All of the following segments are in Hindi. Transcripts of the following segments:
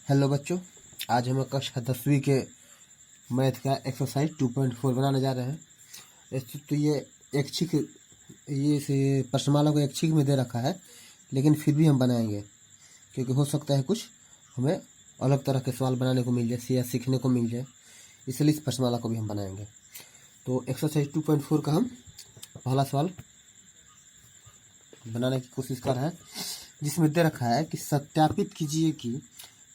हेलो बच्चों, आज हम कक्षा 10वीं के मैथ का एक्सरसाइज 2.4 बनाने जा रहे हैं। तो ये ऐच्छिक ये प्रश्नमाला को ऐच्छिक में दे रखा है, लेकिन फिर भी हम बनाएंगे क्योंकि हो सकता है कुछ हमें अलग तरह के सवाल बनाने को मिल जाए या सीखने को मिल जाए, इसलिए इस प्रश्नमाला को भी हम बनाएंगे। तो एक्सरसाइज 2.4 का हम पहला सवाल बनाने की कोशिश कर रहे हैं, जिसमें दे रखा है कि सत्यापित कीजिए कि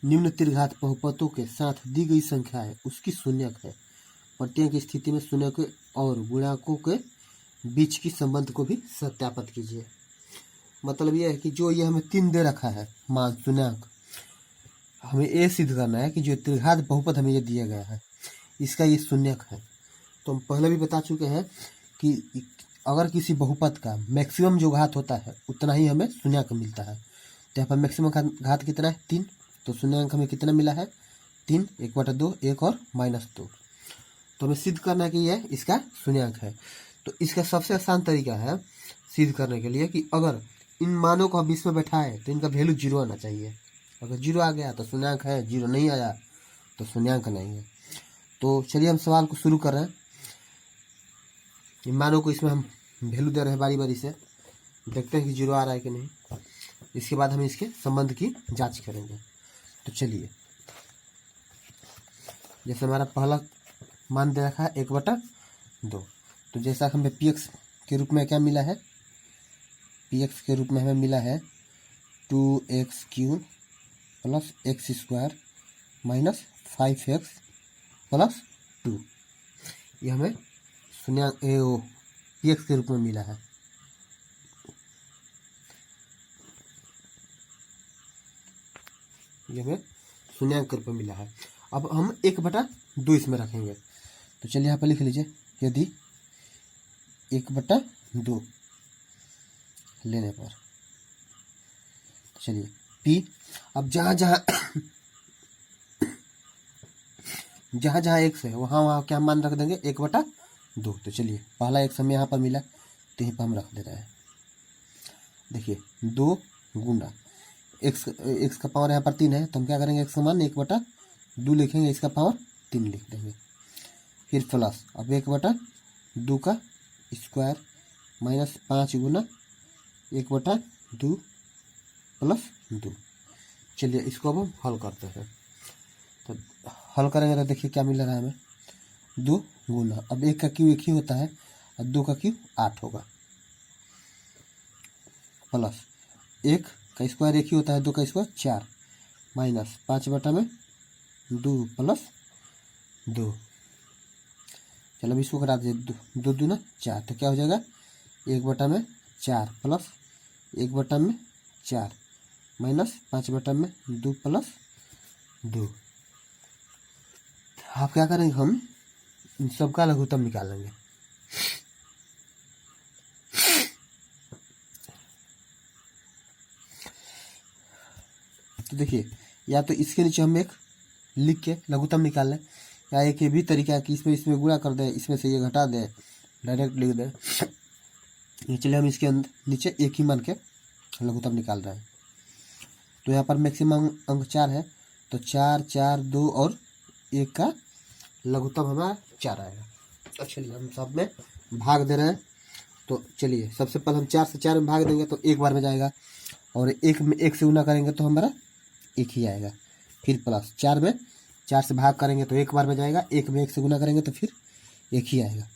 निम्न त्रिघात बहुपदों के साथ दी गई संख्या है उसकी शून्यक है। प्रत्येक स्थिति में शून्यक और गुणांकों के बीच की संबंध को भी सत्यापित कीजिए। मतलब यह है कि जो ये हमें 3 दे रखा है मान शून्यक, हमें ये सिद्ध करना है कि जो त्रिघात बहुपद हमें ये दिया गया है इसका ये शून्यक है। तो हम पहले भी बता चुके हैं कि अगर किसी बहुपद का मैक्सिमम जो घात होता है उतना ही हमें शून्यक मिलता है। तो यहाँ पर मैक्सिमम घात कितना है 3, तो शून्यंक हमें कितना मिला है 3, 1/2, 1 और -2। तो हमें सिद्ध करना है कि यह इसका शून्यंक है। तो इसका सबसे आसान तरीका है सिद्ध करने के लिए कि अगर इन मानों को हम इसमें बैठाएं तो इनका वैल्यू 0 आना चाहिए। अगर 0 आ गया तो शून्यंक है, 0 नहीं आया तो शून्यंक नहीं है। तो चलिए हम सवाल को शुरू कर रहे हैं। इन मानों को इसमें हम वैल्यू दे रहे हैं बारी बारी से, देखते हैं कि 0 आ रहा है कि नहीं। इसके बाद हम इसके संबंध की जांच करेंगे। तो चलिए, जैसे हमारा पहला मान दे रखा है 1/2, तो जैसा हमें px के रूप में क्या मिला है, px के रूप में हमें मिला है 2x³ + x² - 5x + 2। ये हमें px के रूप में मिला है। ये हमें शून्यंक के रूप में मिला है। अब हम 1/2 इसमें रखेंगे। तो चलिए यहाँ पर लिख लीजिए, यदि 1/2 लेने पर, चलिए p, अब जहाँ जहाँ x है वहाँ क्या मान रख देंगे 1/2। तो चलिए पहला x हमें यहाँ पर मिला तो यहीं पर हम रख दे रहे हैं। देखिए 2 गुना x का पावर यहाँ पर 3 है, तो हम क्या करेंगे x का मान 1/2 लिखेंगे, इसका पावर 3 लिख देंगे। फिर प्लस, अब 1/2 का स्क्वायर -5 गुना 1/2 + 2। चलिए इसको अब हम हल करते हैं। तो हल करेंगे तो देखिए क्या मिल रहा है हमें 2 गुना, अब 1 का क्यू 1 ही होता है और 2 का क्यू 8 होगा, प्लस 1 का स्क्वायर 1 ही होता है, 2 का स्क्वायर 4 -5/2 + 2। चलो अब इसको करा दीजिए, 2 दूना 4, तो क्या हो जाएगा 1/4 + 1/4 -5/2 + 2। आप क्या करेंगे, हम इन सबका लघुत्तम निकालेंगे। तो देखिए, या तो इसके नीचे हम एक लिख के लघुत्तम निकाल लें, या एक ये भी तरीका है कि इसमें गुणा कर दें, इसमें से ये घटा दें, डायरेक्ट लिख दें। ये चलिए हम इसके नीचे एक ही मान के लघुत्तम निकाल रहे हैं। तो यहाँ पर मैक्सिमम अंक 4 है, तो 4, 4, 2 और 1 का लघुत्तम हमारा 4 आएगा। तो चलिए हम सब में भाग दे रहे हैं। तो चलिए सबसे पहले हम 4 से 4 में भाग देंगे तो 1 बार में जाएगा, और 1 में 1 से गुना करेंगे तो हमारा 1 ही आएगा। फिर प्लस 4 में 4 से भाग करेंगे तो 1 बार में जाएगा, 1 में 1 से गुना करेंगे तो फिर 1 ही आएगा।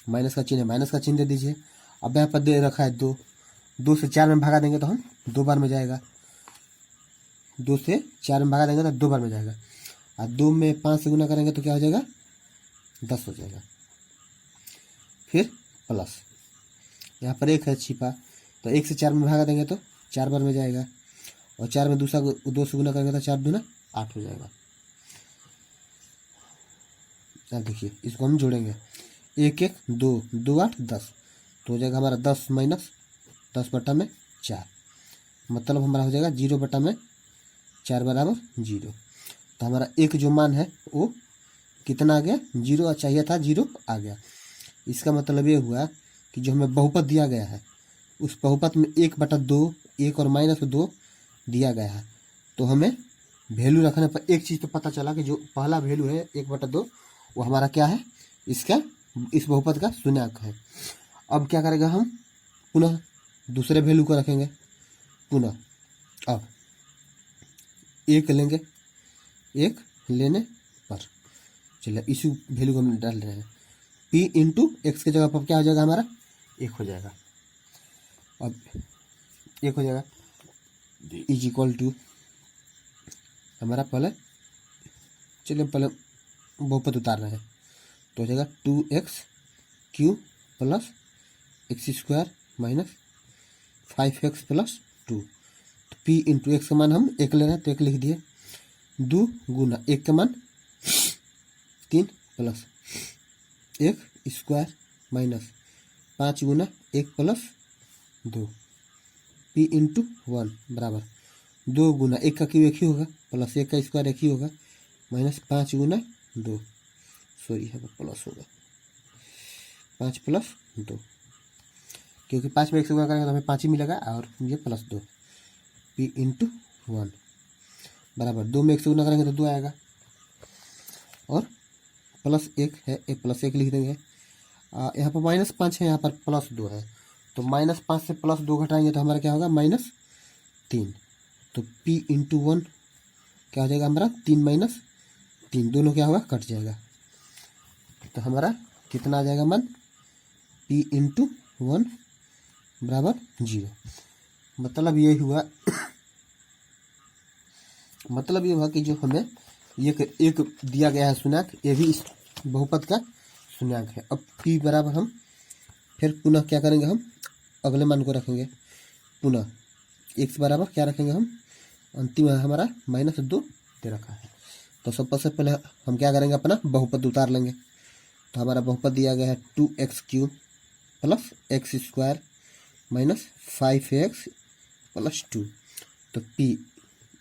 माइनस का चिन्ह है, माइनस का चिन्ह दे दीजिए। अब यहाँ पर दे रखा है 2, 2 से 4 में भागा देंगे तो हम 2 बार में जाएगा, 2 से 4 में भागा देंगे तो 2 बार में जाएगा, और 2 में 5 से गुना करेंगे तो क्या हो जाएगा 10 हो जाएगा। फिर प्लस यहाँ पर 1 है छिपा, तो 1 से 4 में भागा देंगे तो 4 बार में जाएगा, और 4 में 2 से गुना करेंगे तो 4 दूना 8 हो जाएगा। अब देखिए इसको हम जोड़ेंगे, 1 1 2 2 8 10, तो हो जाएगा हमारा 10 - 10/4, मतलब हमारा हो जाएगा 0/4 बराबर 0। तो हमारा एक जो मान है वो कितना आ गया, 0 चाहिए था, 0 आ गया। इसका मतलब ये हुआ कि जो हमें बहुपद दिया गया है उस बहुपद में 1/2, 1 और -2 दिया गया है, तो हमें वैल्यू रखने पर एक चीज़ तो पता चला कि जो पहला वैल्यू है 1/2 वो हमारा क्या है, इसका इस बहुपद का शून्यांक है। अब क्या करेगा हम, पुनः दूसरे वैल्यू को रखेंगे, पुनः अब एक लेंगे, एक लेने पर चलिए इसी वैल्यू को हम डाल रहे हैं, p इंटू एक्स के जगह पर क्या हो जाएगा हमारा, 1 हो जाएगा। अब 1 हो जाएगा इज इक्वल टू हमारा पहले, चलिए पहले बहुपद उतार रहे हैं, तो हो जाएगा 2x³ plus x² minus 5x plus 2। तो p इंटू एक्स का मान हम 1 ले रहे हैं तो 1 लिख दिए, 2 गुना 1 का मान 3 प्लस 1² माइनस 5 गुना 1 प्लस 2 p इंटू 1 बराबर 2 गुना 1 का क्यों 1 ही होगा प्लस 1 का स्क्वायर 1 ही होगा माइनस 5 गुना 2, सॉरी यहाँ पर प्लस होगा 5 प्लस 2, क्योंकि 5 में 1 से गुना करेंगे तो हमें 5 ही मिलेगा और ये प्लस 2 p इंटू 1 बराबर 2 में 1 से गुना करेंगे तो 2 आएगा और प्लस 1 है, एक प्लस 1 लिख देंगे। यहाँ पर माइनस 5 है, यहाँ पर प्लस 2 है, तो माइनस 5 से प्लस 2 घटाएंगे तो हमारा क्या होगा -3। तो p इंटू 1 क्या हो जाएगा हमारा 3 माइनस 3, दोनों क्या होगा कट जाएगा, तो हमारा कितना आ जाएगा मान p इंटू 1 बराबर 0। मतलब ये हुआ मतलब ये हुआ कि जो हमें एक दिया गया है शून्यांक, ये भी इस बहुपद का शून्यांक है। अब p बराबर हम फिर पुनः क्या करेंगे, हम अगले मान को रखेंगे, पुनः x बराबर क्या रखेंगे हम, अंतिम है हमारा -2 दे रखा है। तो सबसे पहले हम क्या करेंगे, अपना बहुपद उतार लेंगे। तो हमारा बहुपद दिया गया है 2x³ plus x² minus 5x plus 2। तो p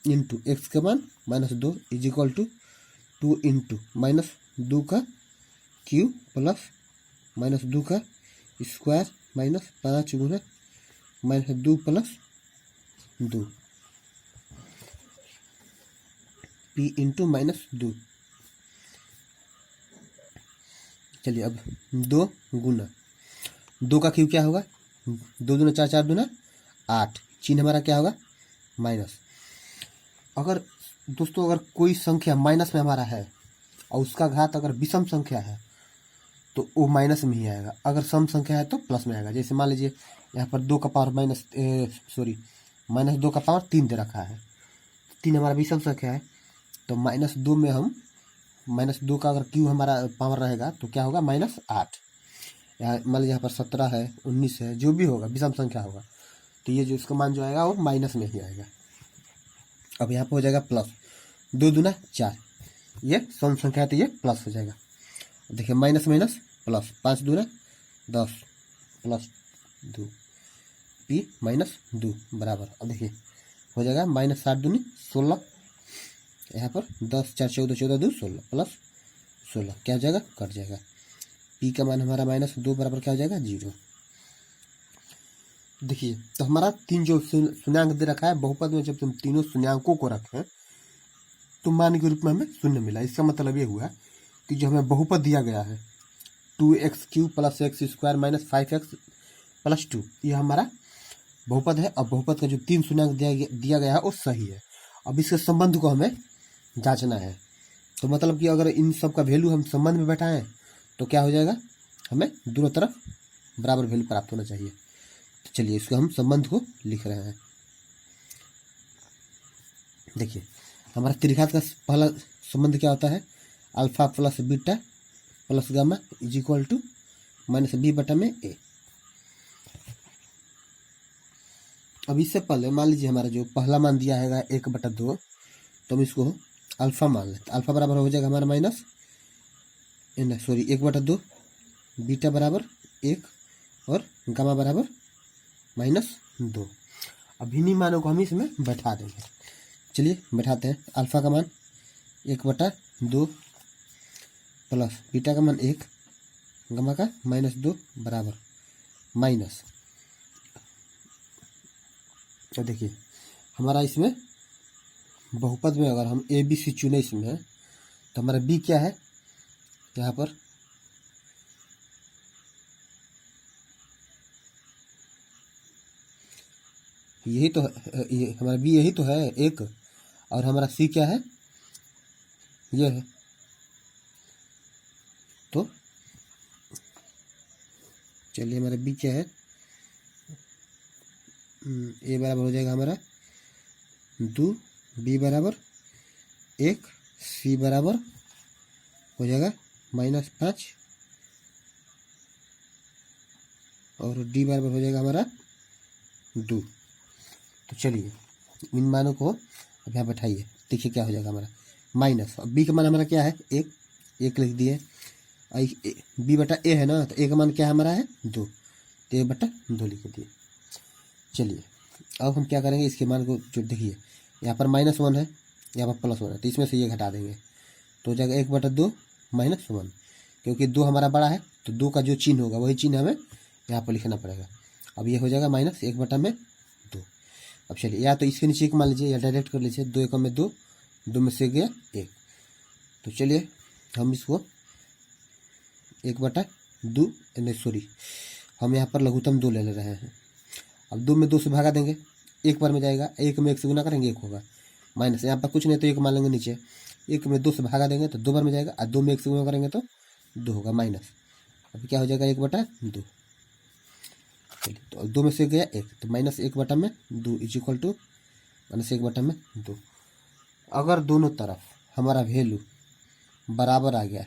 इंटू एक्स का मान -2 इज इक्वल टू 2 इंटू -2 का क्यूब प्लस -2 का स्क्वायर माइनस 5 गुना -2 प्लस 2 p इंटू -2। चलिए अब 2 गुना 2 का क्यूब क्या होगा, 2 दूना 4, 4 दूना 8, चिन्ह हमारा क्या होगा माइनस। अगर दोस्तों अगर कोई संख्या माइनस में हमारा है और उसका घात अगर विषम संख्या है तो वो माइनस में ही आएगा, अगर सम संख्या है तो प्लस में आएगा। जैसे मान लीजिए यहाँ पर 2 का पावर -2 का पावर 3 दे रखा है, 3 हमारा विषम संख्या है, तो -2 में हम -2 का अगर क्यू हमारा पावर रहेगा तो क्या होगा -8। यहाँ मान लीजिए यहाँ पर 17 है, 19 है, जो भी होगा विषम संख्या होगा, तो ये जो इसका मान जो आएगा वो माइनस में ही आएगा। अब यहाँ पर हो जाएगा प्लस 2 दूना 4, ये सम संख्या है तो ये प्लस हो जाएगा। देखिए माइनस माइनस प्लस 5 दूना 10 प्लस 2 p -2 बराबर, अब देखिए हो जाएगा -7 दूनी 16, यहाँ पर 10 4 14 14 2 16 प्लस 16 क्या हो जाएगा कट जाएगा, p का मान हमारा -2 बराबर क्या हो जाएगा 0। देखिए तो हमारा 3 जो शून्याङ्क दे रखा है बहुपद में, जब तुम तीनों शून्याङ्कों को रखें तो मान के रूप में हमें शून्य मिला। इसका मतलब ये हुआ कि जो हमें बहुपद दिया गया है 2x³ plus x² minus 5x plus 2, ये हमारा बहुपद है। अब बहुपद का जो 3 शून्याङ्क दिया गया है वो सही है। अब इसके संबंध को हमें जांचना है, तो मतलब कि अगर इन सब का वैल्यू हम संबंध में बैठाएं तो क्या हो जाएगा, हमें दोनों तरफ बराबर वैल्यू प्राप्त होना चाहिए। तो चलिए इसको हम संबंध को लिख रहे हैं। देखिए हमारा त्रिघात का पहला संबंध क्या होता है, alpha plus beta plus gamma is equal to -b बटा में a। अब इससे पहले मान लीजिए हमारा जो पहला मान दिया है 1/2, तो हम इसको अल्फा मान लें, तो अल्फा बराबर हो जाएगा हमारा -1/2, बीटा बराबर 1 और गामा बराबर -2। अब इन्हीं मानों को हम इसमें बैठा देंगे। चलिए बैठाते हैं। अल्फा का मान 1/2 प्लस बीटा का मान 1, गामा का -2 बराबर माइनस। तो देखिए हमारा इसमें बहुपद में अगर हम ए बी सी चुने इसमें, तो हमारा बी क्या है यहाँ पर, यही तो है, ये हमारा बी यही तो है एक, और हमारा सी क्या है, ये है। तो चलिए हमारा बी क्या है, ए बराबर हो जाएगा हमारा 2, बी बराबर 1, सी बराबर हो जाएगा -5 और डी बराबर हो जाएगा हमारा 2। तो चलिए इन मानों को अब यहाँ बैठाइए, देखिए क्या हो जाएगा हमारा माइनस, और बी का मान हमारा क्या है 1, 1 लिख दिए, बी बटा ए है ना, तो ए का मान क्या है हमारा है 2, तो ए बटा 2 लिख दिए। चलिए अब हम क्या करेंगे, इसके मान को जो देखिए यहाँ पर -1 है, यहाँ पर +1 है, तो इसमें से ये घटा देंगे तो हो जाएगा 1/2 -1, क्योंकि 2 हमारा बड़ा है तो 2 का जो चिन्ह होगा वही चिन्ह हमें यहाँ पर लिखना पड़ेगा। अब ये हो जाएगा -1/2। अब चलिए या तो इसके नीचे 1 मान लीजिए या डायरेक्ट कर लीजिए, 2 1 में 2, 2 में से गया 1। तो चलिए हम इसको 1/2 नहीं सॉरी, हम यहाँ पर लघुत्तम 2 ले रहे हैं। अब 2 में 2 से भागा देंगे, 1 बार में जाएगा, 1 में 1 से गुना करेंगे 1 होगा, माइनस यहाँ पर कुछ नहीं तो 1 मान लेंगे नीचे, 1 में 2 से भागा देंगे तो 2 बार में जाएगा, और 2 में 1 से गुना करेंगे तो 2 होगा माइनस। अब क्या हो जाएगा 1/2। चलिए तो 2 में से गया 1, तो -1/2 इज इक्वल टू -1/2। अगर दोनों तरफ हमारा वैल्यू बराबर आ गया,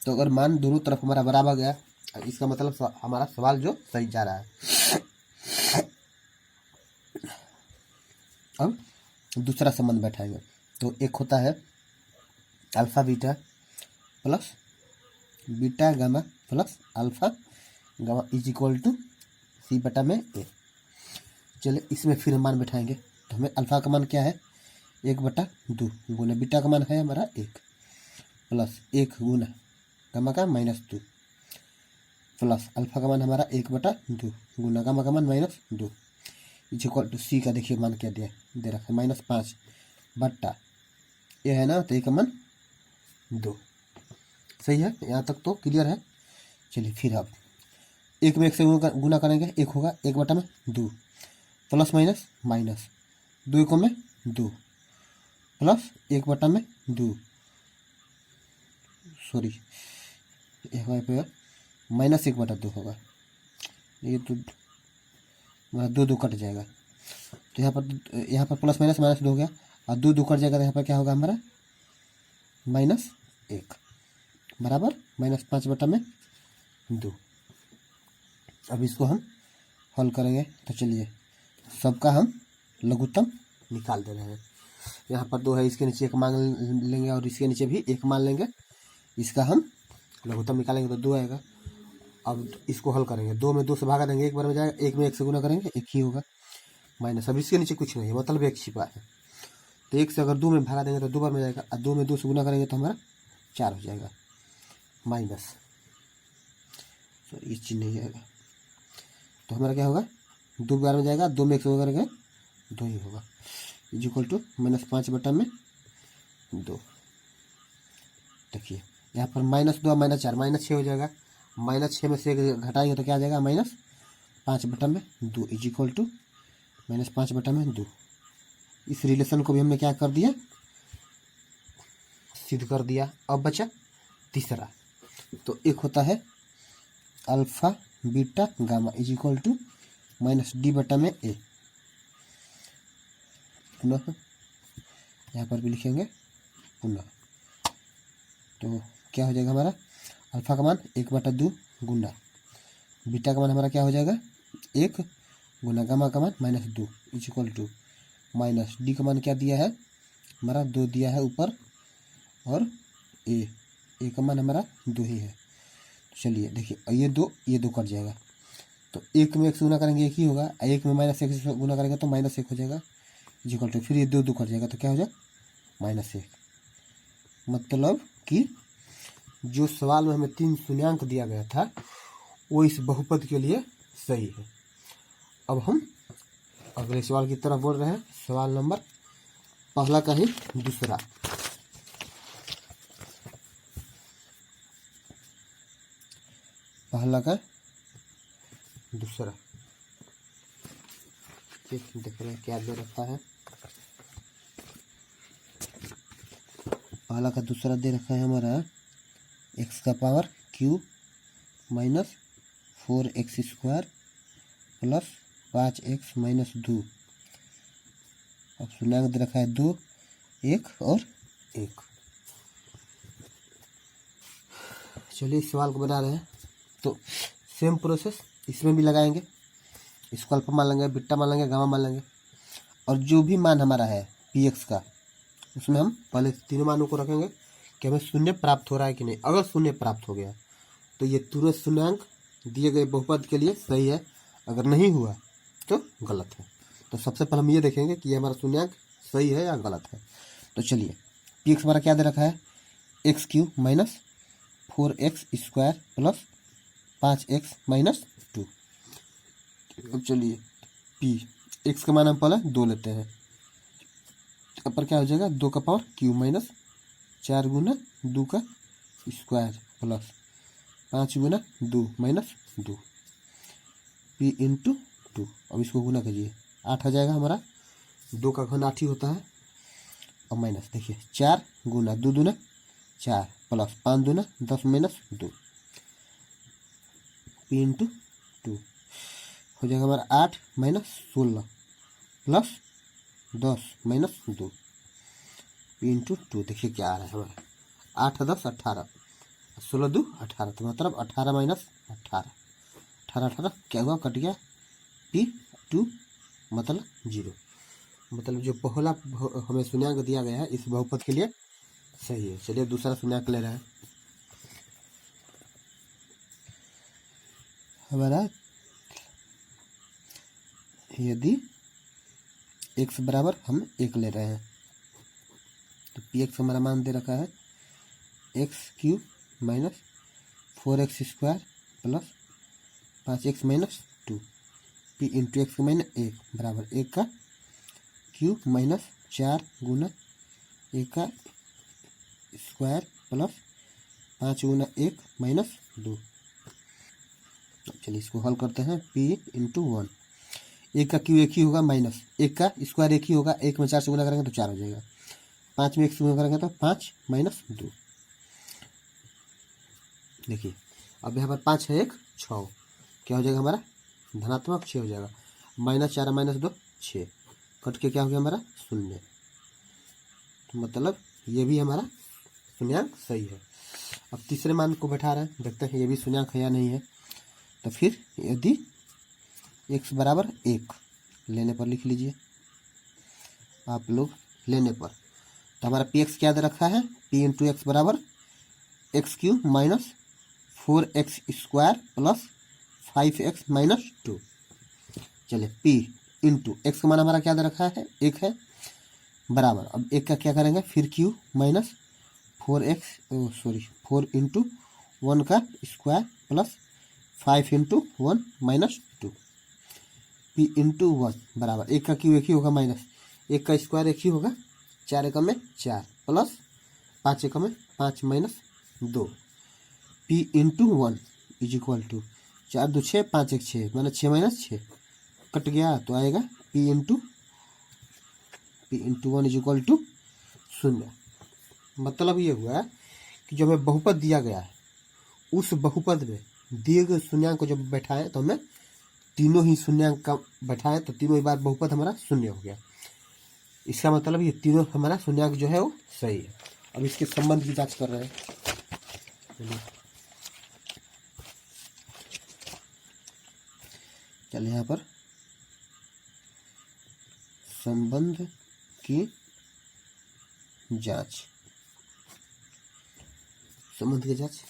तो अगर मान दोनों तरफ हमारा बराबर गया, इसका मतलब हमारा सवाल जो सही जा रहा है। अब दूसरा संबंध बैठाएंगे, तो एक होता है alpha beta plus beta gamma plus alpha gamma is equal to C/A। चलिए इसमें फिर हम मान बैठाएंगे, तो हमें अल्फा का मान क्या है 1/2 गुना बीटा का मान है हमारा 1 प्लस 1 गुना गामा का -2 प्लस अल्फा का मान हमारा 1/2 गुना गामा का मान -2 इज इक्वल टू सी का देखिए मान क्या दे रखा है -5 बट्टा ये है ना, तो ए का मान 2। सही है, यहाँ तक तो क्लियर है। चलिए फिर अब 1 में 1 से गुना करेंगे 1 होगा, 1/2 प्लस माइनस 2 1 में 2 प्लस 1/2 सॉरी -1/2 होगा, ये तो हमारा 2 2 कट जाएगा, तो यहाँ पर प्लस -2 हो गया, और 2 2 कट जाएगा तो यहाँ पर क्या होगा हमारा -1 बराबर -5/2। अब इसको हम हल करेंगे, तो चलिए सबका हम लघुत्तम निकाल दे रहे हैं। यहाँ पर 2 है, इसके नीचे 1 मान लेंगे और इसके नीचे भी 1 मान लेंगे, इसका हम लघुत्तम निकालेंगे तो 2 आएगा। अब इसको हल करेंगे, 2 में 2 से भागा देंगे 1 बार में जाएगा, 1 में 1 से गुना करेंगे 1 ही होगा माइनस। अब इसके नीचे कुछ नहीं है, मतलब 1 छिपा है, तो 1 से अगर 2 में भागा देंगे तो 2 बार में जाएगा, और 2 में 2 से गुना करेंगे तो हमारा 4 हो जाएगा माइनस, तो ये चिन्ह नहीं आएगा, तो हमारा क्या होगा 2 बार में जाएगा, 2 में 1 से गुना करेंगे 2 ही होगा इज इक्वल टू -5/2। देखिए यहाँ पर -2 -4 -6 हो जाएगा, -6 में से घटाएंगे तो क्या आ जाएगा -5/2 इज इक्वल टू -5/2। इस रिलेशन को भी हमने क्या कर दिया, सिद्ध कर दिया। अब बचा तीसरा, तो एक होता है alpha beta gamma is equal to -D/A। पुनः यहाँ पर भी लिखेंगे पुनः, तो क्या हो जाएगा हमारा अल्फा का मान 1/2 गुना बीटा का मान हमारा क्या हो जाएगा 1 गुना गामा का मान -2 इज इक्वल टू -D का मान क्या दिया है हमारा 2 दिया है ऊपर, और ए का मान हमारा 2 ही है। तो चलिए देखिए ये 2 कट जाएगा, तो 1 में 1 से गुना करेंगे 1 ही होगा, 1 में -1 से गुना करेंगे तो -1 हो जाएगा इज इक्वल टू, फिर ये 2 कट जाएगा तो क्या हो जाएगा -1। मतलब कि जो सवाल में हमें 3 शून्यांक दिया गया था वो इस बहुपद के लिए सही है। अब हम अगले सवाल की तरफ बोल रहे हैं। सवाल नंबर पहला का ही दूसरा। पहला का दूसरा देख रहे हैं क्या दे रखा है। पहला का दूसरा दे रखा है हमारा x का power Q minus 4x² plus 5x minus 2। अब शून्यांक दे रखा है 2, 1 और 1। चलिए इस सवाल को बना रहे हैं। तो सेम प्रोसेस इसमें भी लगाएंगे। इसको अल्फा मान लेंगे, बीटा मान लेंगे, गामा मान लेंगे, और जो भी मान हमारा है px का उसमें हम पहले तीनों मानों को रखेंगे कि हमें शून्य प्राप्त हो रहा है कि नहीं। अगर शून्य प्राप्त हो गया तो ये तुरंत शून्यांक दिए गए बहुपद के लिए सही है, अगर नहीं हुआ तो गलत है। तो सबसे पहले हम ये देखेंगे कि ये हमारा शून्यांक सही है या गलत है। तो चलिए px हमारा क्या दे रखा है x³ minus 4x² plus 5x minus 2। अब चलिए p x का मान हम पहले 2 लेते हैं। यहाँ पर क्या हो जाएगा 2 का पावर क्यू माइनस 4 गुना 2 का स्क्वायर प्लस 5 गुना 2 माइनस 2 p इंटू 2। अब इसको गुना कीजिए 8 आ जाएगा हमारा। 2 का घन 8 ही होता है। और माइनस देखिए 4 गुना 2 दूना 4 प्लस 5 दूना 10 माइनस 2 p इंटू 2 हो जाएगा हमारा 8 minus 16 plus 10 minus 2 p into 2। देखिए क्या आ रहा है हमारा 8 10 18 16 2 18। तो मतलब 18 माइनस 18 18 18 क्या हुआ कट गया p2 मतलब 0। मतलब जो पहला हमें शून्यांक दिया गया है इस बहुपद के लिए सही है। चलिए दूसरा शून्यांक ले रहे हैं। हमारा यदि x बराबर हम 1 ले रहे हैं तो px हमारा मान दे रखा है x³ minus 4x² plus 5x minus 2 p into x minus 1 बराबर 1 का क्यूब माइनस 4 गुना 1 का स्क्वायर प्लस 5 गुना 1 माइनस 2। चलिए इसको हल करते हैं। p इंटू 1 1 का क्यू 1 ही होगा माइनस 1 का स्क्वायर 1 ही होगा। 1 में 4 से गुना करेंगे तो 4 हो जाएगा। 5 में 1 से गुना करेंगे तो 5 माइनस 2। देखिए अब यहाँ पर 5 है 1 6 क्या हो जाएगा हमारा धनात्मक 6 हो जाएगा। माइनस 4 माइनस 2 6 कट के क्या हो गया हमारा 0। तो मतलब ये भी हमारा शून्यांक सही है। अब तीसरे मान को बैठा रहे हैं, देखते हैं ये भी शून्यांक है या नहीं है। तो फिर यदि x बराबर 1 लेने पर लिख लीजिए आप लोग लेने पर। तो हमारा px क्या दे रखा है p इंटू एक्स बराबर x³ minus 4x² plus 5x minus 2। चलिए p इंटू एक्स का मान हमारा क्या दे रखा है 1 है बराबर। अब 1 का क्या करेंगे फिर q माइनस 4 इंटू 1 का square plus 5 into 1 minus 2 p into 1 बराबर 1 का क्यू 1 ही होगा माइनस 1 का स्क्वायर 1 ही होगा 4 एकम में 4 प्लस 5 एकम में 5 minus 2 p into 1 is equal to 4 2 6 5 1 6 मतलब 6 माइनस 6 कट गया तो आएगा p into 1 is equal to 0। मतलब ये हुआ कि जो हमें बहुपद दिया गया है उस बहुपद में दिए गए शून्यांक को जब बैठाएं तो हमें तीनों ही शून्यांक का बैठाएं तो तीनों ही बार बहुपद हमारा शून्य हो गया। इसका मतलब ये तीनों हमारा शून्यांक जो है वो सही है। अब इसके संबंध की जांच कर रहे हैं। चलिए यहाँ पर संबंध की जांच संबंध की जांच।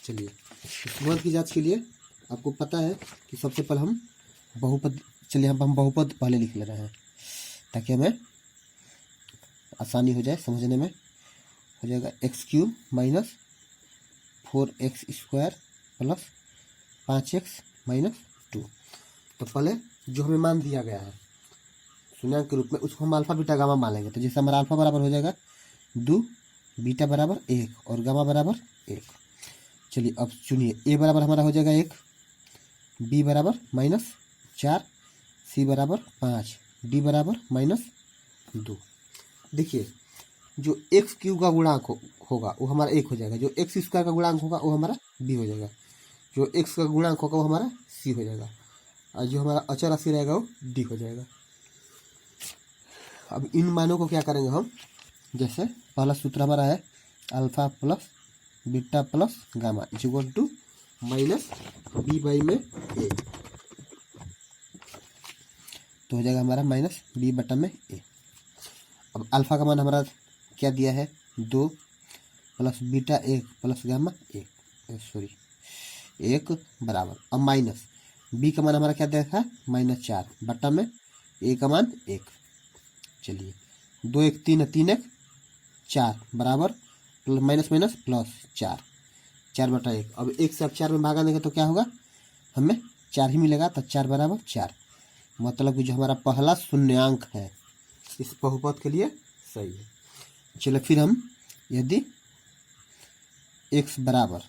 चलिए संबंध की जांच के लिए आपको पता है कि सबसे पहले हम बहुपद चलिए हम बहुपद पहले लिख ले रहे हैं ताकि हमें आसानी हो जाए समझने में। हो जाएगा x³ minus 4x² plus 5x minus 2। तो पहले जो हमें मान दिया गया है शून्यंक के रूप में, उसको हम अल्फा बीटा गामा मान लेंगे। तो जैसे हमारा अल्फा बराबर हो जाएगा 2, बीटा बराबर 1 और गामा बराबर 1। चलिए अब चुनिए, ए बराबर हमारा हो जाएगा 1, बी बराबर -4, सी बराबर 5, डी बराबर -2। देखिए जो एक्स क्यूब का गुणांक होगा वो हमारा 1 हो जाएगा, जो एक्स स्क्वायर का गुणांक होगा वो हमारा बी हो जाएगा, जो एक्स का गुणांक होगा वो हमारा सी हो जाएगा, और जो हमारा अचर राशि रहेगा वो डी हो जाएगा। अब इन मानों को क्या करेंगे हम, जैसे पहला सूत्र हमारा है alpha plus beta plus gamma equal to -b by में ए, तो हो जाएगा हमारा -b बटा में ए। अब अल्फा का मान हमारा क्या दिया है 2 प्लस बीटा 1 प्लस गामा 1 बराबर, अब माइनस बी का मान हमारा क्या देखा है -4 बटा में ए का मान 1। चलिए 2 1 3 3 1 4 बराबर माइनस माइनस प्लस 4 बटा 1। अब 1 से अब 4 में भागा देंगे तो क्या होगा, हमें 4 ही मिलेगा, तो 4 बराबर 4, मतलब कि जो हमारा पहला शून्यांक है इस बहुपद के लिए सही है। चलो फिर हम यदि x बराबर,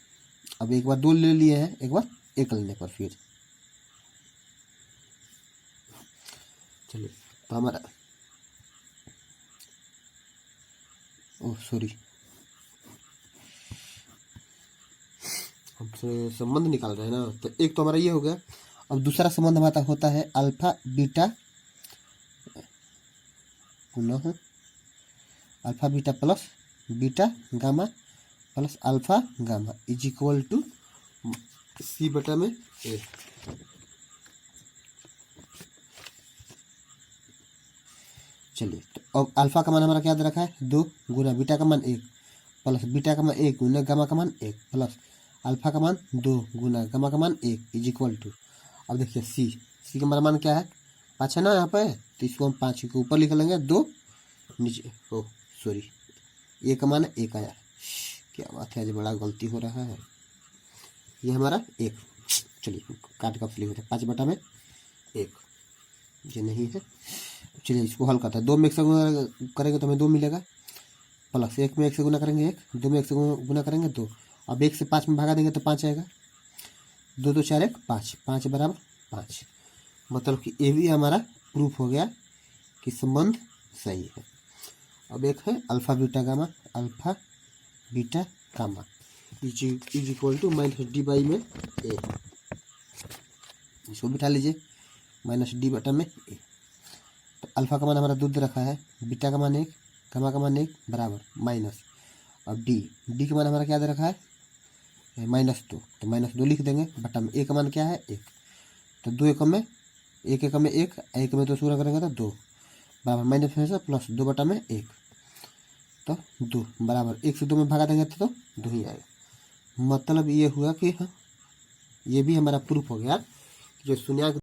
अब एक बार 2 ले लिए हैं, एक बार 1 लेने पर फिर चलिए तो हमारा सॉरी हमसे संबंध निकाल रहे हैं ना, तो एक तो हमारा ये हो गया। अब दूसरा संबंध हमारा होता है अल्फा बीटा पुनः alpha beta plus beta gamma plus alpha gamma is equal to c बटा में ए। चलिए तो अब अल्फा का मान हमारा क्या दे रखा है 2 गुना बीटा का मान 1 प्लस बीटा का मान 1 गुना गामा का मान 1 प्लस अल्फा का मान 2 गुना गामा का मान 1 इज इक्वल टू, अब देखिए सी का हमारा मान क्या है 5 है ना यहाँ पे, तो इसको हम 5 के ऊपर लिख लेंगे, 2 नीचे, सॉरी ए का मान 1 आया, क्या बात है, आज बड़ा गलती हो रहा है। ये हमारा 1, चलिए काट का लिख होता है 5 बटा में 1, ये नहीं है। चलिए इसको हल करता है, 2 में 1 से गुना करेंगे तो हमें 2 मिलेगा, प्लस 1 में 1 से गुना करेंगे 1, 2 में 1 से गुना करेंगे 2, अब 1 से 5 में भागा देंगे तो 5 आएगा, 2 2 4 1 5, 5 बराबर 5, मतलब कि ये भी हमारा प्रूफ हो गया कि संबंध सही है। अब एक है alpha beta gamma is equal to -d by में ए, इसको बिठा लीजिए -d बटा में ए। तो अल्फा का मान हमारा 2 दे रखा है, बीटा का मान 1, गामा का मान 1 बराबर माइनस, अब डी का मान हमारा क्या दे रखा है -2, तो -2 लिख देंगे बटा में ए का मान क्या है 1, तो 2 एकम में 1 एकम में 1, 1 में तो पूरा करेंगे तो 2 बराबर माइनस में से प्लस 2 बटा में 1, तो 2 बराबर 1 से 2 में भागा देंगे तो 2 ही आएगा। मतलब ये हुआ कि हाँ, ये भी हमारा प्रूफ हो गया जो शून्यांक